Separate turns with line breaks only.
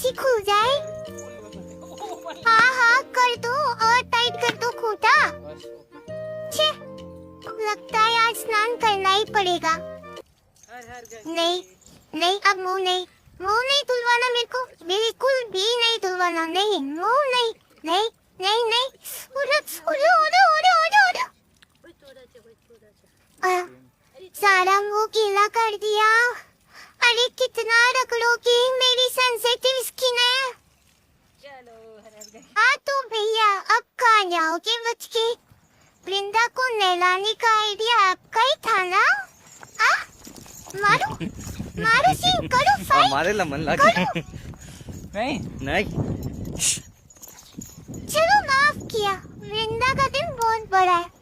अच्छी खुल जाए। हाँ हाँ कर दो और टाइट कर दो खूंटा। छे, लगता है आज स्नान करना ही पड़ेगा। नहीं नहीं अब मुंह नहीं धुलवाना मेरे को, बिल्कुल भी नहीं धुलवाना। नहीं मुंह नहीं नहीं नहीं नहीं। उड़ो उड़ो उड़ो उड़ो उड़ो उड़ो। सारा मुंह गीला कर दिया। अरे कितना रगड़ोगे, मेरी सेंसिटिव स्किन है। हाँ तो भैया अब कहाँ जाओगे बच के? वृंदा को नहलाने का आइडिया आपका ही था ना? मारो मारो सी करो फाइट।
मारे मन लगे नहीं नहीं।
चलो माफ किया, वृंदा का दिन बहुत बड़ा है।